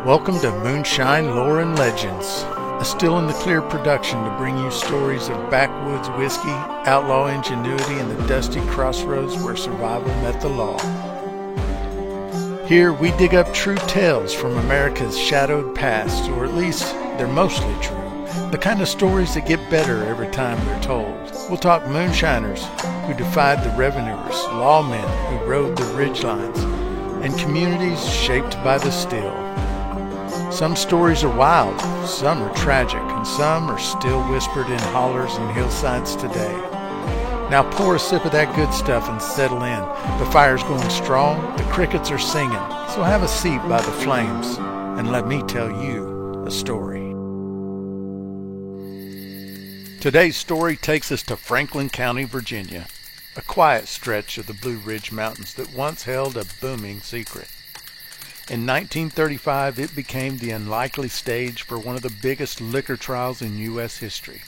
Welcome to Moonshine Lore and Legends, a Still in the Clear production to bring you stories of backwoods whiskey, outlaw ingenuity, and the dusty crossroads where survival met the law. Here we dig up true tales from America's shadowed past, or at least they're mostly true. The kind of stories that get better every time they're told. We'll talk moonshiners who defied the revenuers, lawmen who rode the ridgelines, and communities shaped by the still. Some stories are wild, some are tragic, and some are still whispered in hollers and hillsides today. Now pour a sip of that good stuff and settle in. The fire's going strong, the crickets are singing, so have a seat by the flames and let me tell you a story. Today's story takes us to Franklin County, Virginia, a quiet stretch of the Blue Ridge Mountains that once held a booming secret. In 1935, it became the unlikely stage for one of the biggest liquor trials in U.S. history.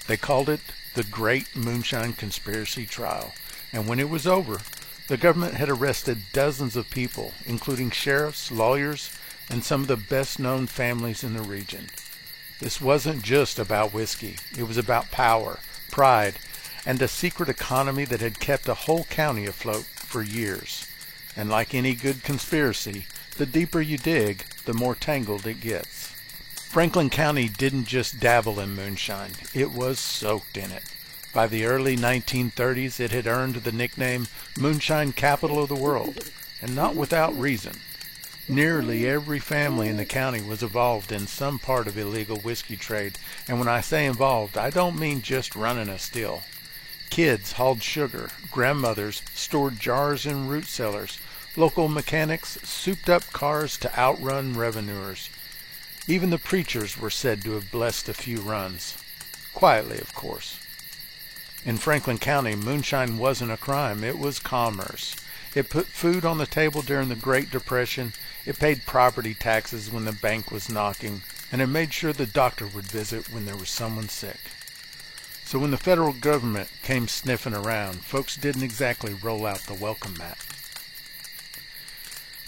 They called it the Great Moonshine Conspiracy Trial, and when it was over, the government had arrested dozens of people, including sheriffs, lawyers, and some of the best-known families in the region. This wasn't just about whiskey. It was about power, pride, and a secret economy that had kept a whole county afloat for years. And like any good conspiracy, the deeper you dig, the more tangled it gets. Franklin County didn't just dabble in moonshine, it was soaked in it. By the early 1930s, it had earned the nickname Moonshine Capital of the World, and not without reason. Nearly every family in the county was involved in some part of illegal whiskey trade, and when I say involved, I don't mean just running a still. Kids hauled sugar, grandmothers stored jars in root cellars, local mechanics souped up cars to outrun revenuers. Even the preachers were said to have blessed a few runs. Quietly, of course. In Franklin County, moonshine wasn't a crime, it was commerce. It put food on the table during the Great Depression, it paid property taxes when the bank was knocking, and it made sure the doctor would visit when there was someone sick. So when the federal government came sniffing around, folks didn't exactly roll out the welcome mat.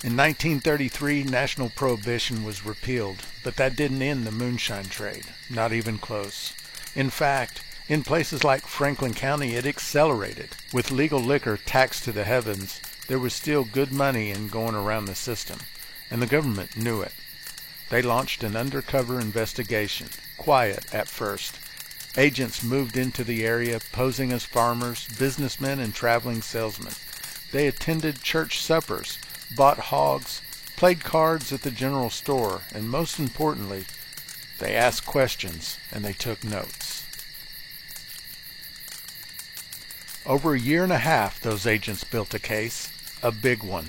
In 1933, national prohibition was repealed, but that didn't end the moonshine trade, not even close. In fact, in places like Franklin County, it accelerated. With legal liquor taxed to the heavens, there was still good money in going around the system, and the government knew it. They launched an undercover investigation, quiet at first. Agents moved into the area, posing as farmers, businessmen, and traveling salesmen. They attended church suppers, bought hogs, played cards at the general store, and most importantly, they asked questions and they took notes. Over a year and a half, those agents built a case, a big one.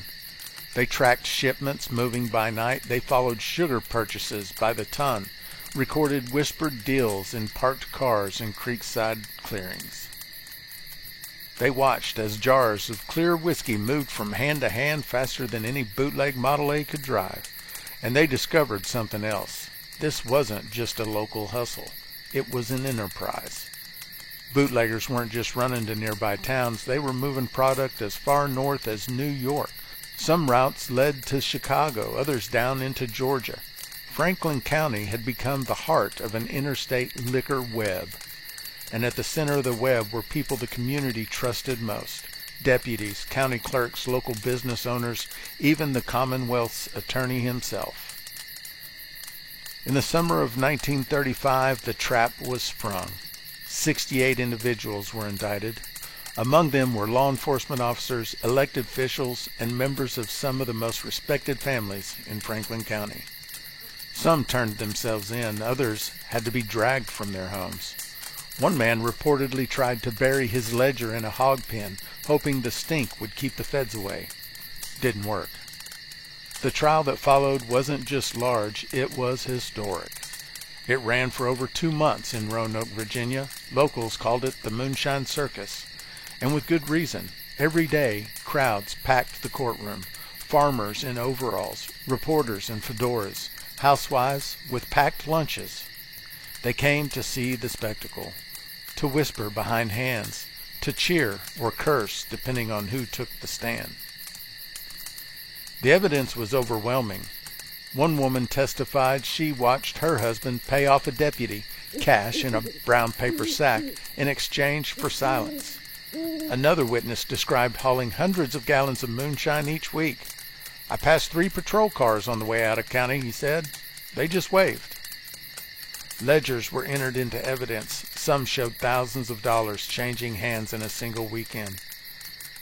They tracked shipments moving by night, they followed sugar purchases by the ton, recorded whispered deals in parked cars and creekside clearings. They watched as jars of clear whiskey moved from hand to hand faster than any bootleg Model A could drive. And they discovered something else. This wasn't just a local hustle. It was an enterprise. Bootleggers weren't just running to nearby towns. They were moving product as far north as New York. Some routes led to Chicago, others down into Georgia. Franklin County had become the heart of an interstate liquor web. And at the center of the web were people the community trusted most. Deputies, county clerks, local business owners, even the Commonwealth's attorney himself. In the summer of 1935, the trap was sprung. 68 individuals were indicted. Among them were law enforcement officers, elected officials, and members of some of the most respected families in Franklin County. Some turned themselves in, others had to be dragged from their homes. One man reportedly tried to bury his ledger in a hog pen, hoping the stink would keep the feds away. Didn't work. The trial that followed wasn't just large, it was historic. It ran for over 2 months in Roanoke, Virginia. Locals called it the Moonshine Circus. And with good reason. Every day, crowds packed the courtroom. Farmers in overalls, reporters in fedoras, housewives with packed lunches. They came to see the spectacle, to whisper behind hands, to cheer or curse depending on who took the stand. The evidence was overwhelming. One woman testified she watched her husband pay off a deputy cash in a brown paper sack in exchange for silence. Another witness described hauling hundreds of gallons of moonshine each week. "I passed 3 patrol cars on the way out of county," he said. "They just waved." Ledgers were entered into evidence. Some showed thousands of dollars changing hands in a single weekend.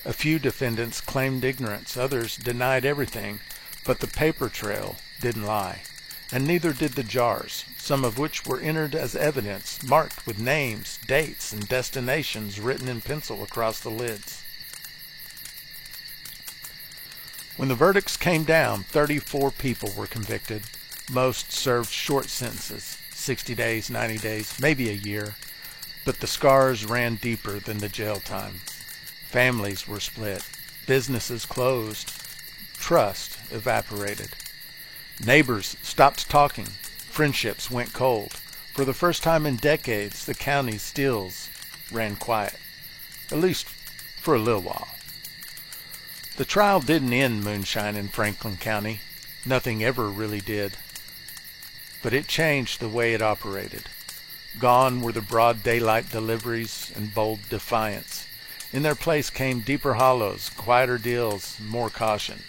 A few defendants claimed ignorance, others denied everything, but the paper trail didn't lie, and neither did the jars, some of which were entered as evidence, marked with names, dates, and destinations written in pencil across the lids. When the verdicts came down, 34 people were convicted. Most served short sentences, 60 days, 90 days, maybe a year, but the scars ran deeper than the jail time. Families were split, businesses closed, trust evaporated. Neighbors stopped talking, friendships went cold. For the first time in decades, the county's stills ran quiet, at least for a little while. The trial didn't end moonshine in Franklin County. Nothing ever really did. But it changed the way it operated. Gone were the broad daylight deliveries and bold defiance. In their place came deeper hollows, quieter deals, more caution.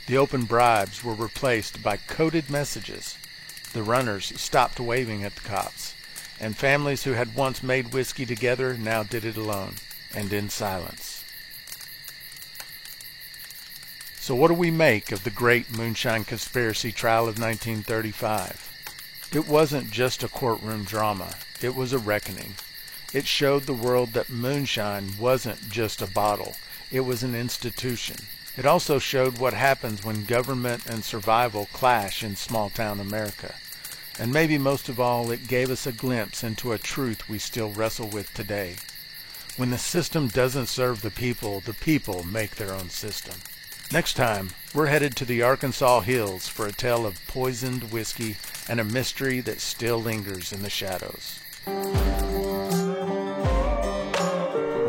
The open bribes were replaced by coded messages. The runners stopped waving at the cops, and families who had once made whiskey together now did it alone and in silence. So what do we make of the great moonshine conspiracy trial of 1935? It wasn't just a courtroom drama. It was a reckoning. It showed the world that moonshine wasn't just a bottle. It was an institution. It also showed what happens when government and survival clash in small-town America. And maybe most of all, it gave us a glimpse into a truth we still wrestle with today. When the system doesn't serve the people make their own system. Next time, we're headed to the Arkansas hills for a tale of poisoned whiskey and a mystery that still lingers in the shadows.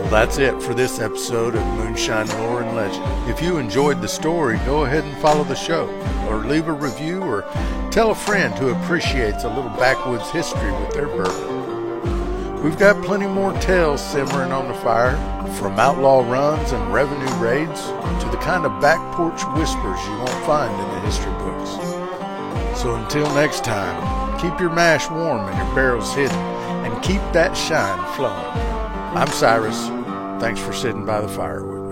That's it for this episode of Moonshine Lore and Legend. If you enjoyed the story, go ahead and follow the show, or leave a review, or tell a friend who appreciates a little backwoods history with their bourbon. We've got plenty more tales simmering on the fire, from outlaw runs and revenue raids to the kind of back porch whispers you won't find in the history books. So until next time, keep your mash warm and your barrels hidden, and keep that shine flowing. I'm Cyrus. Thanks for sitting by the fire with me.